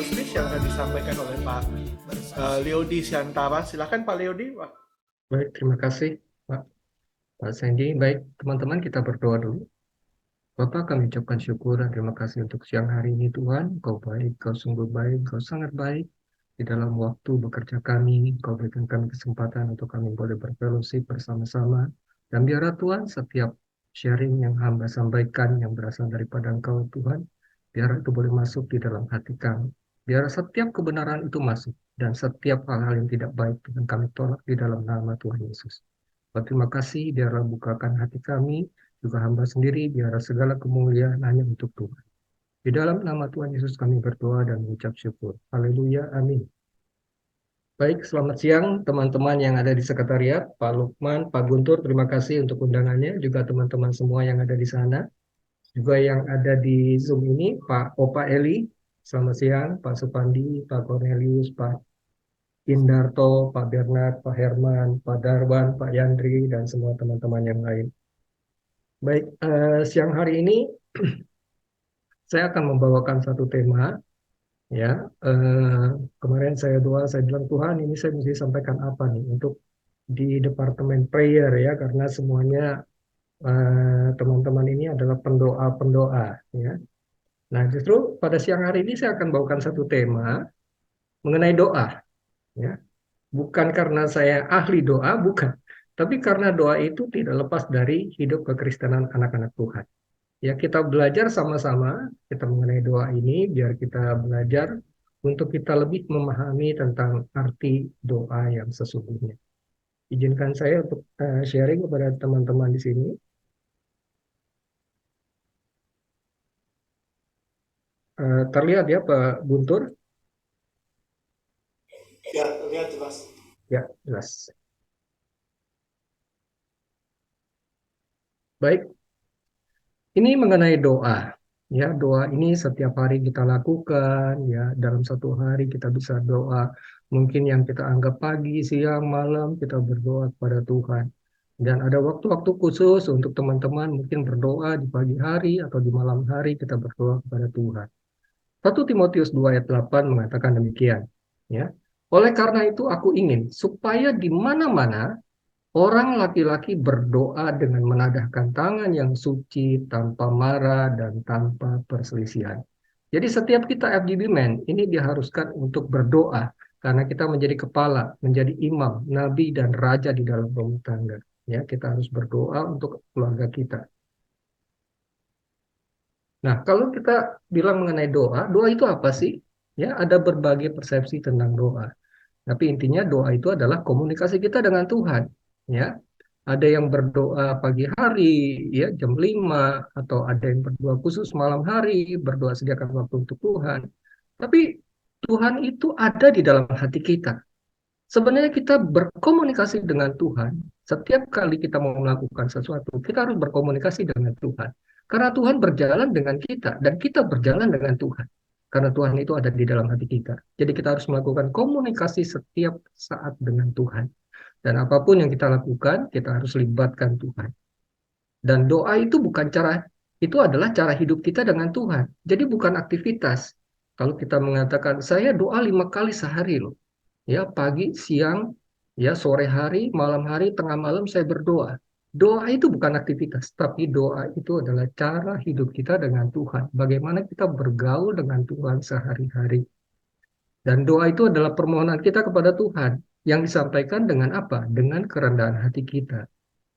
Switch yang akan disampaikan oleh Pak Leody Siantara. Silakan Pak Leody. Baik, terima kasih Pak Sandy. Baik, teman-teman, kita berdoa dulu. Bapak, kami ucapkan syukur dan terima kasih untuk siang hari ini Tuhan. Kau baik, Kau sungguh baik, Kau sangat baik. Di dalam waktu bekerja kami, Kau berikan kami kesempatan untuk kami boleh berfellowship bersama-sama. Dan biarlah Tuhan, setiap sharing yang hamba sampaikan yang berasal daripada Engkau Tuhan, biar itu boleh masuk di dalam hati kami. Biar setiap kebenaran itu masuk. Dan setiap hal-hal yang tidak baik Tuhan kami tolak di dalam nama Tuhan Yesus. Terima kasih, biarlah bukakan hati kami, juga hamba sendiri, biarlah segala kemuliaan hanya untuk Tuhan. Di dalam nama Tuhan Yesus kami berdoa dan mengucap syukur. Haleluya, amin. Baik, selamat siang teman-teman yang ada di sekretariat, Pak Lukman, Pak Guntur, terima kasih untuk undangannya, juga teman-teman semua yang ada di sana, juga yang ada di Zoom ini, Pak Opa Eli, selamat siang, Pak Supandi, Pak Cornelius, Pak Indarto, Pak Bernard, Pak Herman, Pak Darwan, Pak Yandri, dan semua teman-teman yang lain. Baik, siang hari ini saya akan membawakan satu tema, ya. Kemarin saya doa, saya bilang Tuhan, ini saya mesti sampaikan apa nih untuk di departemen prayer ya, karena semuanya teman-teman ini adalah pendoa-pendoa, ya. Nah, justru pada siang hari ini saya akan bawakan satu tema mengenai doa, ya. Bukan karena saya ahli doa, bukan. Tapi karena doa itu tidak lepas dari hidup kekristenan anak-anak Tuhan. Ya, kita belajar sama-sama kita mengenai doa ini biar kita belajar untuk kita lebih memahami tentang arti doa yang sesungguhnya. Izinkan saya untuk sharing kepada teman-teman di sini. Terlihat ya Pak Guntur? Ya, lihat jelas. Ya, jelas. Baik, ini mengenai doa. Ya, doa ini setiap hari kita lakukan, ya, dalam satu hari kita bisa doa. Mungkin yang kita anggap pagi, siang, malam, kita berdoa kepada Tuhan. Dan ada waktu-waktu khusus untuk teman-teman mungkin berdoa di pagi hari atau di malam hari kita berdoa kepada Tuhan. 1 Timotius 2 ayat 8 mengatakan demikian. Ya. Oleh karena itu aku ingin supaya di mana-mana orang laki-laki berdoa dengan menadahkan tangan yang suci, tanpa marah, dan tanpa perselisihan. Jadi setiap kita FGB Men, ini diharuskan untuk berdoa, karena kita menjadi kepala, menjadi imam, nabi, dan raja di dalam rumah tangga. Ya, kita harus berdoa untuk keluarga kita. Nah, kalau kita bilang mengenai doa, doa itu apa sih? Ya, ada berbagai persepsi tentang doa. Tapi intinya doa itu adalah komunikasi kita dengan Tuhan. Ya, ada yang berdoa pagi hari, ya jam 5, atau ada yang berdoa khusus malam hari, berdoa sediakan waktu untuk Tuhan. Tapi Tuhan itu ada di dalam hati kita. Sebenarnya kita berkomunikasi dengan Tuhan. Setiap kali kita mau melakukan sesuatu, kita harus berkomunikasi dengan Tuhan. Karena Tuhan berjalan dengan kita, dan kita berjalan dengan Tuhan. Karena Tuhan itu ada di dalam hati kita. Jadi kita harus melakukan komunikasi setiap saat dengan Tuhan. Dan apapun yang kita lakukan, kita harus libatkan Tuhan. Dan doa itu bukan cara, itu adalah cara hidup kita dengan Tuhan. Jadi bukan aktivitas. Kalau kita mengatakan, saya doa 5 kali sehari loh. Ya, pagi, siang, ya sore hari, malam hari, tengah malam saya berdoa. Doa itu bukan aktivitas, tapi doa itu adalah cara hidup kita dengan Tuhan. Bagaimana kita bergaul dengan Tuhan sehari-hari. Dan doa itu adalah permohonan kita kepada Tuhan yang disampaikan dengan apa? Dengan kerendahan hati kita.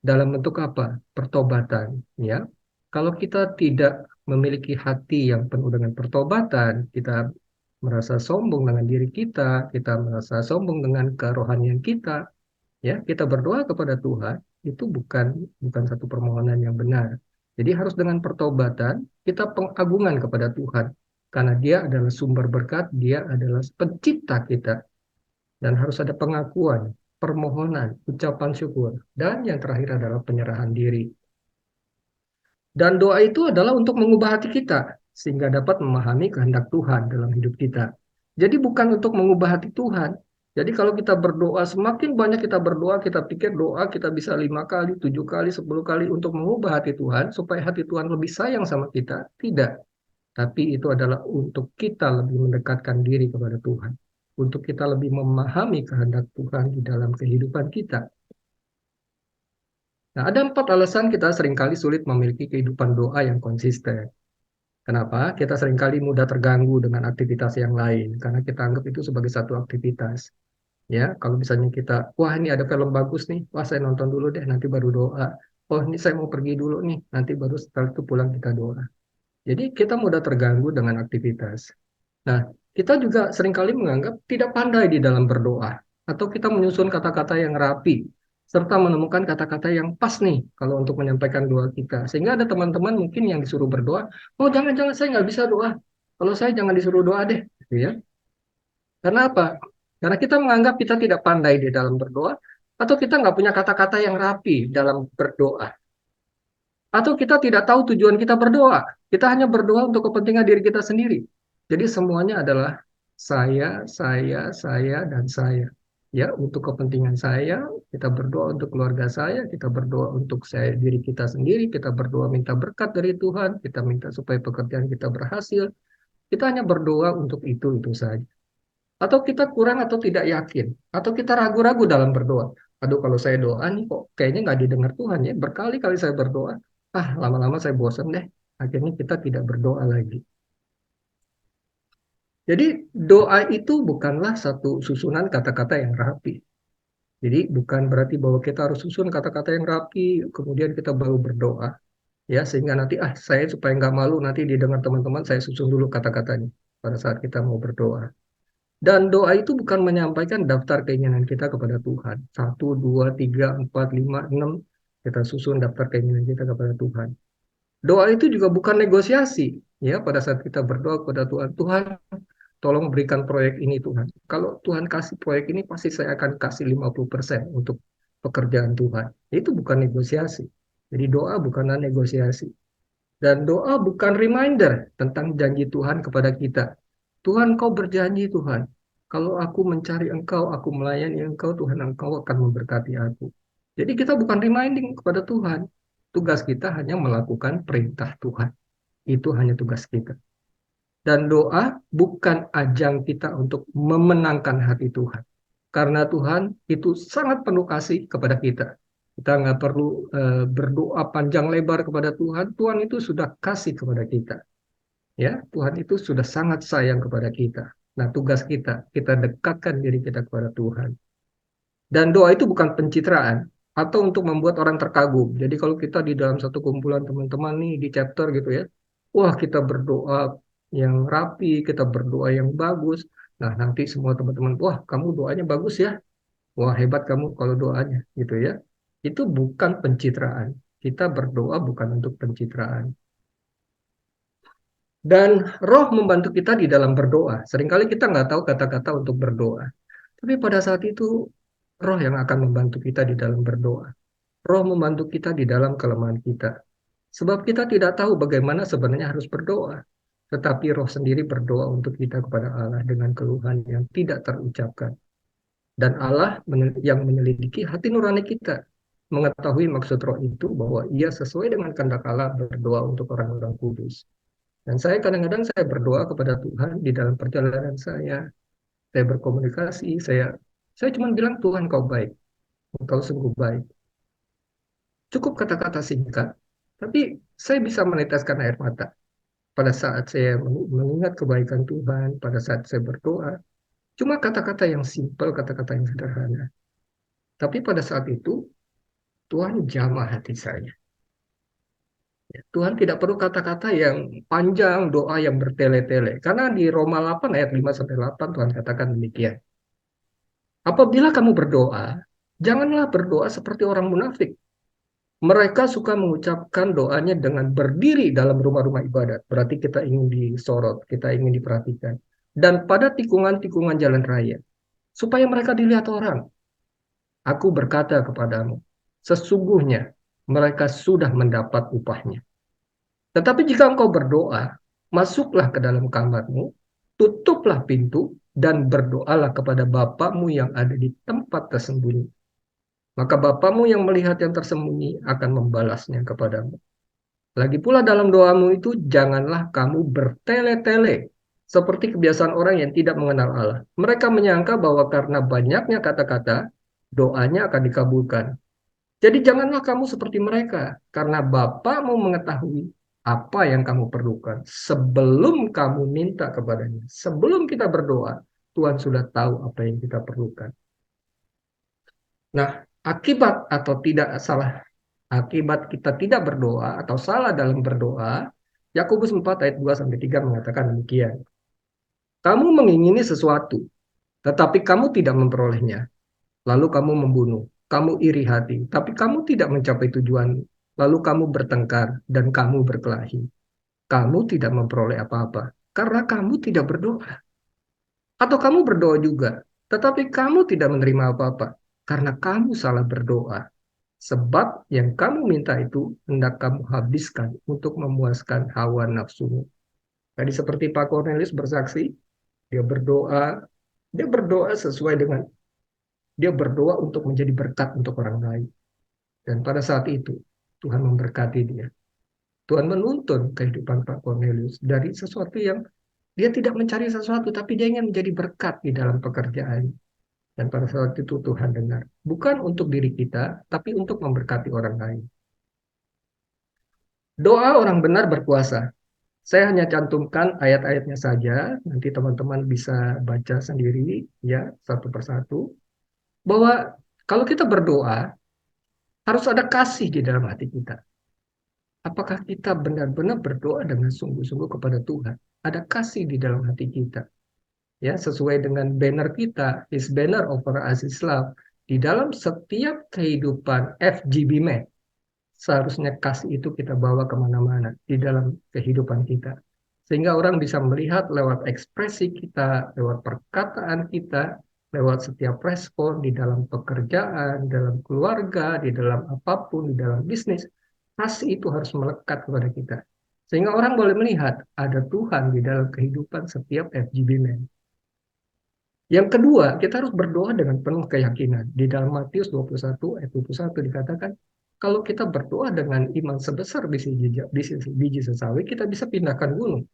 Dalam bentuk apa? Pertobatan, ya. Kalau kita tidak memiliki hati yang penuh dengan pertobatan, kita merasa sombong dengan diri kita merasa sombong dengan kerohanian kita, ya, kita berdoa kepada Tuhan, itu bukan satu permohonan yang benar. Jadi harus dengan pertobatan, kita pengagungan kepada Tuhan. Karena dia adalah sumber berkat, dia adalah pencipta kita. Dan harus ada pengakuan, permohonan, ucapan syukur. Dan yang terakhir adalah penyerahan diri. Dan doa itu adalah untuk mengubah hati kita, sehingga dapat memahami kehendak Tuhan dalam hidup kita. Jadi bukan untuk mengubah hati Tuhan. Jadi kalau kita berdoa, semakin banyak kita berdoa, kita pikir doa kita bisa 5 kali, 7 kali, 10 kali untuk mengubah hati Tuhan, supaya hati Tuhan lebih sayang sama kita. Tidak. tapi itu adalah untuk kita lebih mendekatkan diri kepada Tuhan, untuk kita lebih memahami kehendak Tuhan di dalam kehidupan kita. Nah, ada 4 alasan kita seringkali sulit memiliki kehidupan doa yang konsisten. Kenapa? Kita seringkali mudah terganggu dengan aktivitas yang lain, karena kita anggap itu sebagai satu aktivitas. Ya, kalau misalnya kita, wah ini ada film bagus nih, wah saya nonton dulu deh, nanti baru doa. Oh ini saya mau pergi dulu nih, nanti baru setelah itu pulang kita doa. Jadi kita mudah terganggu dengan aktivitas. Nah, kita juga seringkali menganggap tidak pandai di dalam berdoa, atau kita menyusun kata-kata yang rapi, serta menemukan kata-kata yang pas nih kalau untuk menyampaikan doa kita. Sehingga ada teman-teman mungkin yang disuruh berdoa, oh jangan-jangan saya nggak bisa doa. Kalau saya jangan disuruh doa deh, gitu ya. Karena apa? Karena kita menganggap kita tidak pandai di dalam berdoa, atau kita nggak punya kata-kata yang rapi dalam berdoa. Atau kita tidak tahu tujuan kita berdoa. Kita hanya berdoa untuk kepentingan diri kita sendiri. Jadi semuanya adalah saya, dan saya. Ya, untuk kepentingan saya, kita berdoa untuk keluarga saya, kita berdoa untuk saya diri kita sendiri, kita berdoa minta berkat dari Tuhan, kita minta supaya pekerjaan kita berhasil. Kita hanya berdoa untuk itu saja. Atau kita kurang atau tidak yakin, atau kita ragu-ragu dalam berdoa. Aduh, kalau saya doa nih kok kayaknya nggak didengar Tuhan ya. Berkali-kali saya berdoa, lama-lama saya bosan deh. Akhirnya kita tidak berdoa lagi. Jadi doa itu bukanlah satu susunan kata-kata yang rapi. Jadi bukan berarti bahwa kita harus susun kata-kata yang rapi, kemudian kita baru berdoa. Ya, sehingga nanti saya supaya nggak malu nanti didengar teman-teman, saya susun dulu kata-katanya pada saat kita mau berdoa. Dan doa itu bukan menyampaikan daftar keinginan kita kepada Tuhan. 1, 2, 3, 4, 5, 6. Kita susun daftar keinginan kita kepada Tuhan. Doa itu juga bukan negosiasi. Ya, pada saat kita berdoa kepada Tuhan, Tuhan tolong berikan proyek ini Tuhan. Kalau Tuhan kasih proyek ini, pasti saya akan kasih 50% untuk pekerjaan Tuhan. Itu bukan negosiasi. Jadi doa bukanlah negosiasi. Dan doa bukan reminder tentang janji Tuhan kepada kita. Tuhan, kau berjanji Tuhan. Kalau aku mencari engkau, aku melayani engkau, Tuhan engkau akan memberkati aku. Jadi kita bukan reminding kepada Tuhan. Tugas kita hanya melakukan perintah Tuhan. Itu hanya tugas kita. Dan doa bukan ajang kita untuk memenangkan hati Tuhan. Karena Tuhan itu sangat penuh kasih kepada kita. Kita nggak perlu berdoa panjang lebar kepada Tuhan. Tuhan itu sudah kasih kepada kita. Ya, Tuhan itu sudah sangat sayang kepada kita. Nah, tugas kita dekatkan diri kita kepada Tuhan. Dan doa itu bukan pencitraan atau untuk membuat orang terkagum. Jadi kalau kita di dalam satu kumpulan teman-teman nih di chapter gitu ya, wah kita berdoa yang rapi, kita berdoa yang bagus. Nah, nanti semua teman-teman, wah kamu doanya bagus ya, wah hebat kamu kalau doanya gitu ya. Itu bukan pencitraan. Kita berdoa bukan untuk pencitraan. Dan roh membantu kita di dalam berdoa. Seringkali kita nggak tahu kata-kata untuk berdoa. Tapi pada saat itu, roh yang akan membantu kita di dalam berdoa. Roh membantu kita di dalam kelemahan kita. Sebab kita tidak tahu bagaimana sebenarnya harus berdoa. Tetapi roh sendiri berdoa untuk kita kepada Allah dengan keluhan yang tidak terucapkan. Dan Allah yang menyelidiki hati nurani kita. Mengetahui maksud roh itu bahwa ia sesuai dengan kehendak Allah berdoa untuk orang-orang kudus. Dan saya kadang-kadang saya berdoa kepada Tuhan di dalam perjalanan saya berkomunikasi, saya cuma bilang Tuhan kau baik, engkau sungguh baik. Cukup kata-kata singkat, tapi saya bisa meneteskan air mata pada saat saya mengingat kebaikan Tuhan, pada saat saya berdoa. Cuma kata-kata yang simpel, kata-kata yang sederhana. Tapi pada saat itu, Tuhan jamah hati saya. Tuhan tidak perlu kata-kata yang panjang, doa yang bertele-tele. Karena di Roma 8 ayat 5-8 Tuhan katakan demikian. Apabila kamu berdoa, janganlah berdoa seperti orang munafik. Mereka suka mengucapkan doanya dengan berdiri dalam rumah-rumah ibadat. Berarti kita ingin disorot, kita ingin diperhatikan. Dan pada tikungan-tikungan jalan raya. Supaya mereka dilihat orang. Aku berkata kepadamu, sesungguhnya mereka sudah mendapat upahnya. Tetapi jika engkau berdoa, masuklah ke dalam kamarmu, tutuplah pintu, dan berdoalah kepada Bapamu yang ada di tempat tersembunyi. Maka Bapamu yang melihat yang tersembunyi akan membalasnya kepadamu. Lagi pula dalam doamu itu janganlah kamu bertele-tele seperti kebiasaan orang yang tidak mengenal Allah. Mereka menyangka bahwa karena banyaknya kata-kata, doanya akan dikabulkan. Jadi janganlah kamu seperti mereka, karena Bapamu mengetahui apa yang kamu perlukan sebelum kamu minta kepadanya. Sebelum kita berdoa, Tuhan sudah tahu apa yang kita perlukan. Nah, akibat kita tidak berdoa atau salah dalam berdoa, Yakobus 4 ayat 2 sampai 3 mengatakan demikian. Kamu mengingini sesuatu, tetapi kamu tidak memperolehnya. Lalu kamu membunuh, kamu iri hati, tapi kamu tidak mencapai tujuan. Lalu kamu bertengkar dan kamu berkelahi. Kamu tidak memperoleh apa-apa karena kamu tidak berdoa. Atau kamu berdoa juga, tetapi kamu tidak menerima apa-apa karena kamu salah berdoa. Sebab yang kamu minta itu hendak kamu habiskan untuk memuaskan hawa nafsumu. Tadi seperti Pak Cornelius bersaksi, dia berdoa, dia berdoa sesuai dengan dia berdoa untuk menjadi berkat untuk orang lain. Dan pada saat itu, Tuhan memberkati dia. Tuhan menuntun kehidupan Pak Cornelius dari sesuatu yang dia tidak mencari sesuatu, tapi dia ingin menjadi berkat di dalam pekerjaan. Dan pada saat itu Tuhan dengar. Bukan untuk diri kita, tapi untuk memberkati orang lain. Doa orang benar berkuasa. Saya hanya cantumkan ayat-ayatnya saja. Nanti teman-teman bisa baca sendiri ya satu persatu. Bahwa kalau kita berdoa, harus ada kasih di dalam hati kita. Apakah kita benar-benar berdoa dengan sungguh-sungguh kepada Tuhan? Ada kasih di dalam hati kita. Ya, sesuai dengan banner kita, His banner over us is love. Di dalam setiap kehidupan FGB Man, seharusnya kasih itu kita bawa kemana-mana di dalam kehidupan kita. Sehingga orang bisa melihat lewat ekspresi kita, lewat perkataan kita, lewat setiap respon di dalam pekerjaan, dalam keluarga, di dalam apapun, di dalam bisnis. Kasih itu harus melekat kepada kita. Sehingga orang boleh melihat ada Tuhan di dalam kehidupan setiap FGB Man. Yang kedua, kita harus berdoa dengan penuh keyakinan. Di dalam Matius 21 ayat 21 dikatakan, kalau kita berdoa dengan iman sebesar biji sesawi, kita bisa pindahkan gunung,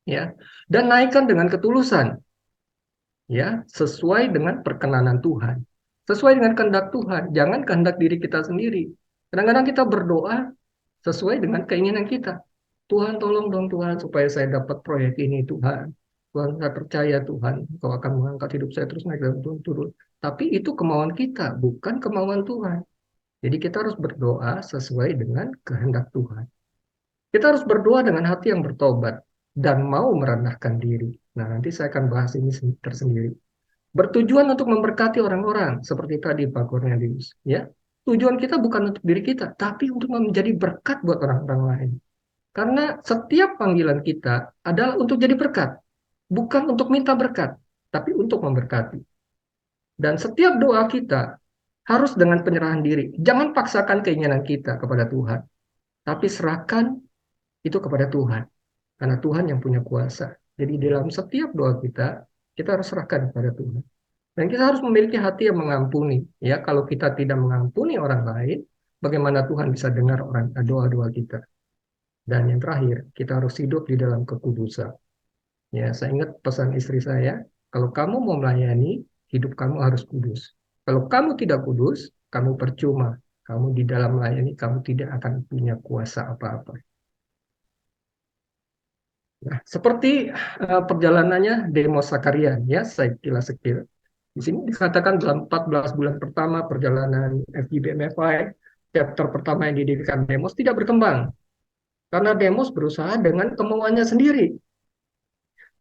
ya, dan naikkan dengan ketulusan, ya, sesuai dengan perkenanan Tuhan, sesuai dengan kehendak Tuhan. Jangan kehendak diri kita sendiri. Kadang-kadang kita berdoa sesuai dengan keinginan kita. Tuhan tolong dong Tuhan supaya saya dapat proyek ini Tuhan. Tuhan saya percaya Tuhan Kau akan mengangkat hidup saya terus naik dan turun. Tapi itu kemauan kita, bukan kemauan Tuhan. Jadi kita harus berdoa sesuai dengan kehendak Tuhan. Kita harus berdoa dengan hati yang bertobat dan mau merendahkan diri. Nah, nanti saya akan bahas ini tersendiri. Bertujuan untuk memberkati orang-orang seperti tadi Pak Cornelius, ya. Tujuan kita bukan untuk diri kita, tapi untuk menjadi berkat buat orang-orang lain. Karena setiap panggilan kita adalah untuk jadi berkat, bukan untuk minta berkat, tapi untuk memberkati. Dan setiap doa kita harus dengan penyerahan diri. Jangan paksakan keinginan kita kepada Tuhan, tapi serahkan itu kepada Tuhan. Karena Tuhan yang punya kuasa. Jadi dalam setiap doa kita harus serahkan kepada Tuhan. Dan kita harus memiliki hati yang mengampuni. Ya, kalau kita tidak mengampuni orang lain, bagaimana Tuhan bisa dengar doa-doa kita? Dan yang terakhir, kita harus hidup di dalam kekudusan. Ya, saya ingat pesan istri saya, kalau kamu mau melayani, hidup kamu harus kudus. Kalau kamu tidak kudus, kamu percuma. Kamu di dalam melayani, kamu tidak akan punya kuasa apa-apa. Nah, seperti perjalanannya Demos Sakarian, ya, saya kilas sekil. Di sini dikatakan dalam 14 bulan pertama perjalanan FGBMFI, chapter pertama yang didirikan Demos tidak berkembang. Karena Demos berusaha dengan kemauannya sendiri.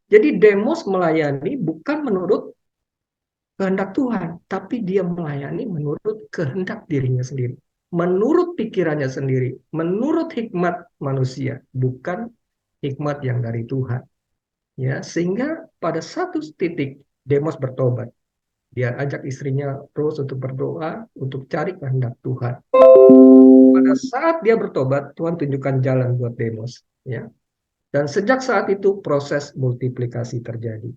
Jadi Demos melayani bukan menurut kehendak Tuhan, tapi dia melayani menurut kehendak dirinya sendiri, menurut pikirannya sendiri, menurut hikmat manusia, bukan hikmat yang dari Tuhan. Ya, sehingga pada satu titik Demos bertobat. Dia ajak istrinya terus untuk berdoa, untuk cari kehendak Tuhan. Pada saat dia bertobat, Tuhan tunjukkan jalan buat Demos. Ya. Dan sejak saat itu proses multiplikasi terjadi.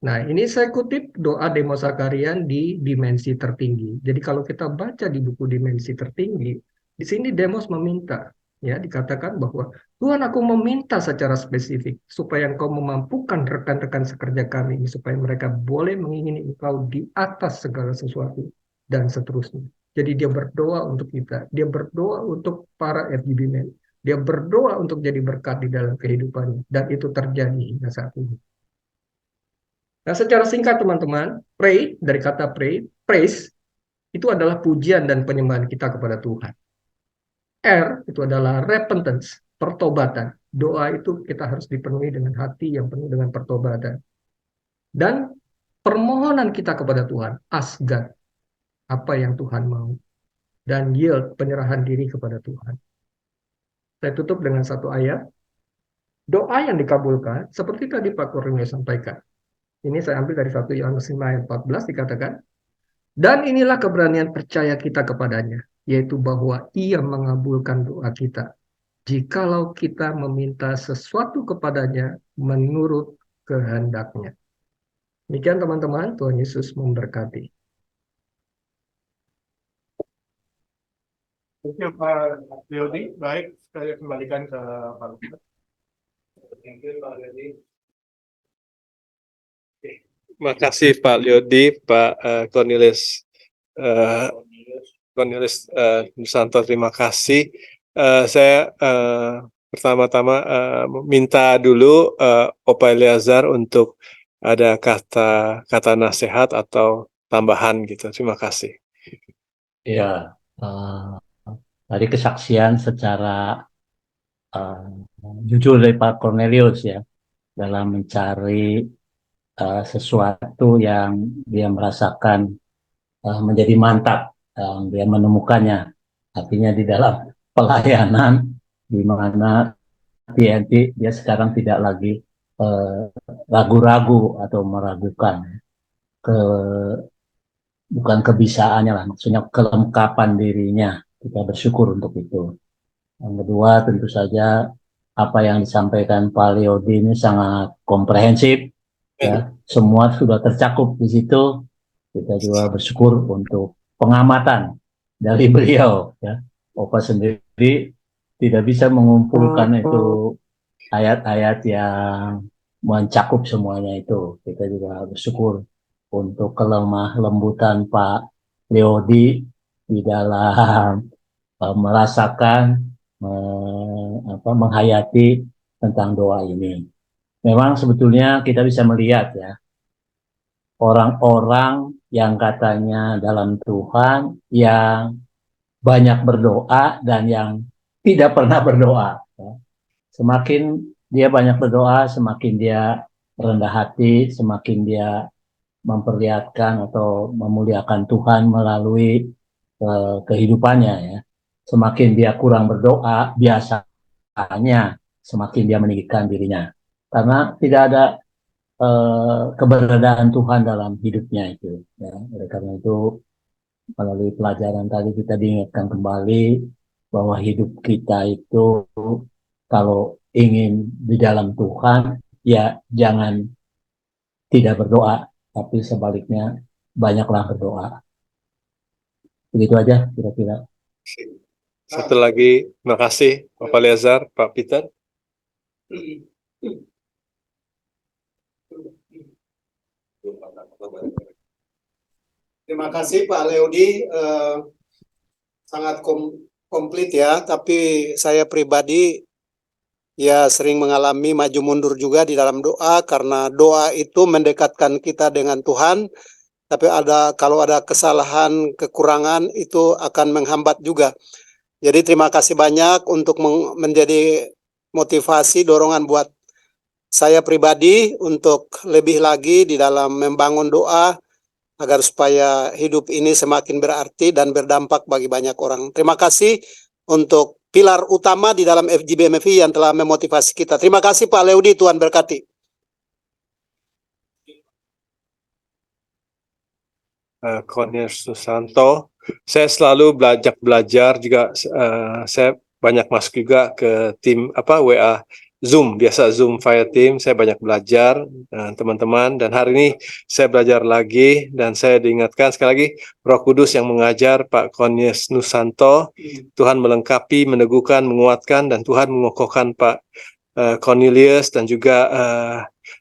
Nah, ini saya kutip doa Demos Sakarian di dimensi tertinggi. Jadi kalau kita baca di buku dimensi tertinggi, di sini Demos meminta ya dikatakan bahwa Tuhan, aku meminta secara spesifik supaya Engkau memampukan rekan-rekan sekerja kami ini supaya mereka boleh mengingini Engkau di atas segala sesuatu dan seterusnya. Jadi dia berdoa untuk kita, dia berdoa untuk para FGB men, dia berdoa untuk jadi berkat di dalam kehidupannya, dan itu terjadi hingga saat ini. Nah, secara singkat teman-teman, pray dari kata pray, praise itu adalah pujian dan penyembahan kita kepada Tuhan. R itu adalah repentance, pertobatan. Doa itu kita harus dipenuhi dengan hati yang penuh dengan pertobatan. Dan permohonan kita kepada Tuhan, ask God, apa yang Tuhan mau. Dan yield, penyerahan diri kepada Tuhan. Saya tutup dengan satu ayat. Doa yang dikabulkan, seperti tadi Pak Kurnia sampaikan. Ini saya ambil dari 1 Yohanes 5 ayat 14 dikatakan, dan inilah keberanian percaya kita kepadanya, yaitu bahwa ia mengabulkan doa kita jikalau kita meminta sesuatu kepadanya menurut kehendaknya. Demikian teman-teman, Tuhan Yesus memberkati. Oke, Pak Leodi. Baik, saya kembalikan ke Pak Lukas. Terima kasih Pak Leodi, Pak Cornelius Nusanto, terima kasih. Saya pertama-tama minta dulu Opa Eleazar untuk ada kata nasihat atau tambahan gitu. Terima kasih. Ya, tadi kesaksian secara jujur dari Pak Cornelius ya dalam mencari sesuatu yang dia merasakan menjadi mantap, dia menemukannya. Artinya di dalam pelayanan di mana TNT dia sekarang tidak lagi ragu-ragu atau meragukan bukan kebisaannya lah, maksudnya kelengkapan dirinya. Kita bersyukur untuk itu. Yang kedua tentu saja apa yang disampaikan Pak Leodi ini sangat komprehensif ya, semua sudah tercakup di situ. Kita juga bersyukur untuk pengamatan dari beliau ya. Opa sendiri tidak bisa mengumpulkan itu ayat-ayat yang mencakup semuanya itu. Kita juga bersyukur untuk kelemah lembutan Pak Leodi di dalam merasakan menghayati tentang doa ini. Memang sebetulnya kita bisa melihat ya, orang-orang yang katanya dalam Tuhan yang banyak berdoa dan yang tidak pernah berdoa. Ya. Semakin dia banyak berdoa, semakin dia rendah hati, semakin dia memperlihatkan atau memuliakan Tuhan melalui kehidupannya ya. Semakin dia kurang berdoa, biasanya semakin dia meninggikan dirinya. Karena tidak ada keberadaan Tuhan dalam hidupnya itu. Ya. Oleh karena itu, melalui pelajaran tadi kita diingatkan kembali bahwa hidup kita itu kalau ingin di dalam Tuhan, ya jangan tidak berdoa, tapi sebaliknya banyaklah berdoa. Begitu aja kira-kira. Satu lagi, terima kasih Bapak Eleazar, Pak Peter. Terima kasih Pak Leodi, sangat komplit ya, tapi saya pribadi ya sering mengalami maju mundur juga di dalam doa, karena doa itu mendekatkan kita dengan Tuhan, tapi kalau ada kesalahan, kekurangan itu akan menghambat juga. Jadi terima kasih banyak untuk menjadi motivasi, dorongan buat saya pribadi untuk lebih lagi di dalam membangun doa, agar supaya hidup ini semakin berarti dan berdampak bagi banyak orang. Terima kasih untuk pilar utama di dalam FGBMFI yang telah memotivasi kita. Terima kasih Pak Leodi, Tuhan berkati. Cornelius Nusanto, saya selalu belajar juga. Saya banyak masuk juga ke tim WA Zoom, biasa Zoom Fire Team. Saya banyak belajar teman-teman, dan hari ini saya belajar lagi, dan saya diingatkan sekali lagi, Roh Kudus yang mengajar Pak Cornelius Nusanto. Tuhan melengkapi, meneguhkan, menguatkan, dan Tuhan mengokohkan Pak Cornelius, dan juga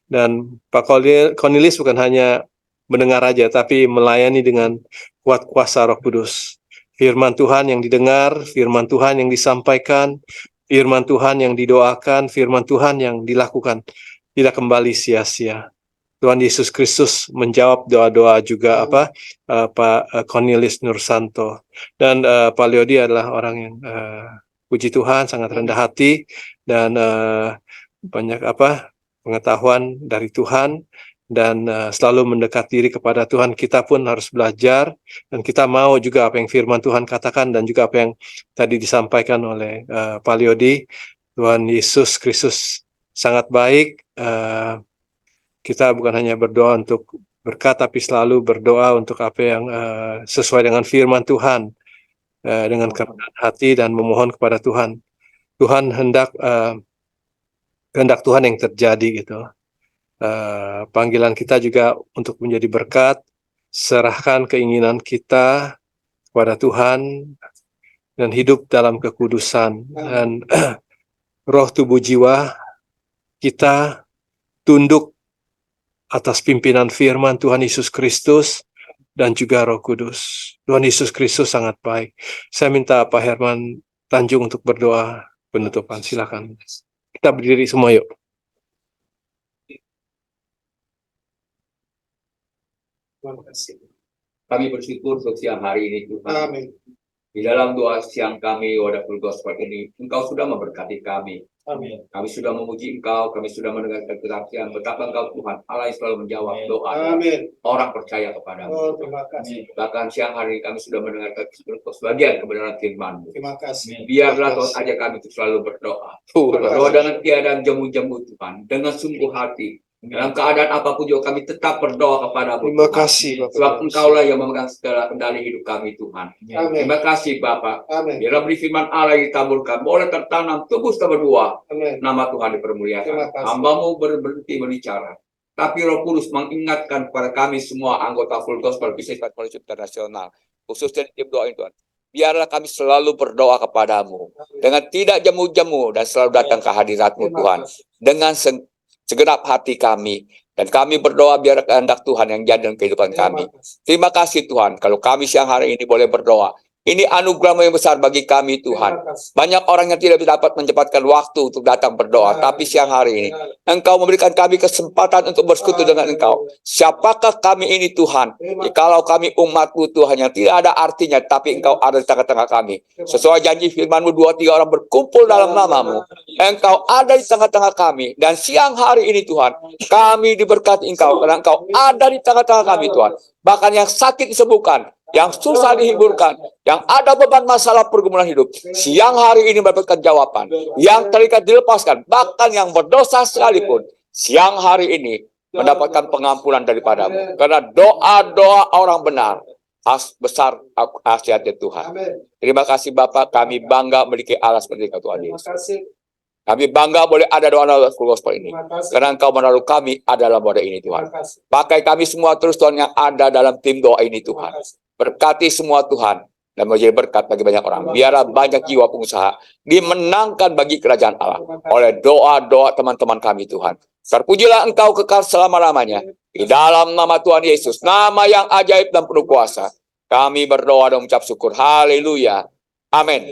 dan Pak Cornelius bukan hanya mendengar aja, tapi melayani dengan kuat kuasa Roh Kudus. Firman Tuhan yang didengar, firman Tuhan yang disampaikan, firman Tuhan yang didoakan, firman Tuhan yang dilakukan tidak kembali sia-sia. Tuhan Yesus Kristus menjawab doa-doa juga Pak Cornelius Nusanto, dan Pak Leody adalah orang yang puji Tuhan sangat rendah hati, dan banyak pengetahuan dari Tuhan, dan selalu mendekat diri kepada Tuhan. Kita pun harus belajar, dan kita mau juga apa yang firman Tuhan katakan, dan juga apa yang tadi disampaikan oleh Pak Leody. Tuhan Yesus Kristus sangat baik. Kita bukan hanya berdoa untuk berkat, tapi selalu berdoa untuk apa yang sesuai dengan firman Tuhan, dengan kerendahan hati, dan memohon kepada Tuhan. Tuhan kehendak Tuhan yang terjadi gitu. Panggilan kita juga untuk menjadi berkat, serahkan keinginan kita kepada Tuhan, dan hidup dalam kekudusan, dan roh tubuh jiwa kita tunduk atas pimpinan firman Tuhan Yesus Kristus dan juga Roh Kudus. Tuhan Yesus Kristus sangat baik. Saya minta Pak Herman Tanjung untuk berdoa penutupan, silakan. Kita berdiri semua yuk. Kami bersyukur untuk siang hari ini Tuhan. Amin. Di dalam doa siang kami, Wonderful Gospel ini, Engkau sudah memberkati kami. Amin. Kami sudah memuji Engkau, kami sudah mendengarkan kesaksian betapa Engkau Tuhan Allah yang selalu menjawab doa Amin. orang percaya kepadamu. Oh, terima kasih. Bahkan siang hari ini kami sudah mendengarkan sebagian kebenaran firman-Mu. Terima kasih. Biarlah Tuhan ajak kami untuk selalu berdoa. Berdoa dengan tiada jemu-jemu Tuhan, dengan sungguh hati. Dalam keadaan apapun juga kami tetap berdoa kepadamu. Terima kasih Bapak. Sebab Engkaulah yang memegang segala kendali hidup kami Tuhan. Amin. Terima kasih Bapak. Amin. Biarlah beri firman Allah yang ditaburkan, boleh tertanam, tumbuh setelah berbuah. Amin. Nama Tuhan Terima dipermuliakan. kasih. Hamba-Mu berhenti berbicara. Tapi Roh Kudus mengingatkan kepada kami semua anggota Full Gospel Business Partnership Internasional, khususnya di tim doa ini Tuhan. Biarlah kami selalu berdoa kepadamu dengan tidak jemu-jemu, dan selalu datang ke hadirat-Mu Tuhan dengan segenap hati kami, dan kami berdoa biar kehendak Tuhan yang jadi dalam kehidupan kami. Terima kasih Tuhan, kalau kami siang hari ini boleh berdoa. Ini anugerah-Mu yang besar bagi kami Tuhan. Banyak orang yang tidak dapat menyempatkan waktu untuk datang berdoa, tapi siang hari ini Engkau memberikan kami kesempatan untuk bersekutu dengan Engkau. Siapakah kami ini Tuhan? Kalau kami umat-Mu Tuhan yang tidak ada artinya, tapi Engkau ada di tengah-tengah kami. Sesuai janji firman-Mu, 2-3 orang berkumpul dalam nama-Mu, Engkau ada di tengah-tengah kami. Dan siang hari ini Tuhan, kami diberkati Engkau, karena Engkau ada di tengah-tengah kami Tuhan. Bahkan yang sakit disembuhkan, yang susah dihiburkan, yang ada beban masalah pergumulan hidup, siang hari ini mendapatkan jawaban, yang terikat dilepaskan, bahkan yang berdosa sekalipun, siang hari ini mendapatkan pengampunan daripada-Mu. Karena doa-doa orang benar besar khasiatnya Tuhan. Terima kasih Bapak, kami bangga memiliki Allah seperti Engkau Tuhan Yesus. Kami bangga boleh ada doa-doa Full Gospel ini, karena Engkau menaruh kami adalah wadah ini Tuhan. Pakai kami semua terus Tuhan yang ada dalam tim doa ini Tuhan. Berkati semua Tuhan, dan menjadi berkat bagi banyak orang. Biarlah banyak jiwa pengusaha dimenangkan bagi kerajaan Allah oleh doa-doa teman-teman kami Tuhan. Terpujilah Engkau kekal selama-lamanya. Di dalam nama Tuhan Yesus, nama yang ajaib dan penuh kuasa, kami berdoa dan mengucap syukur. Haleluya. Amin.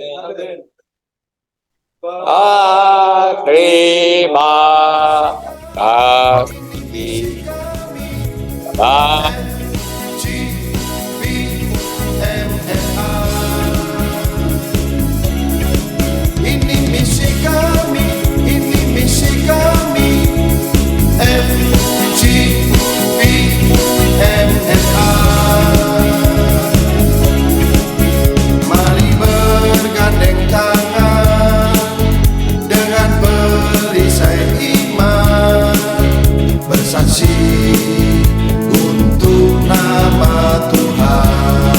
Terima kasih. Ini misi kami, FGPMNA. Mari bergandeng tangan dengan perisai iman, bersaksi untuk nama Tuhan.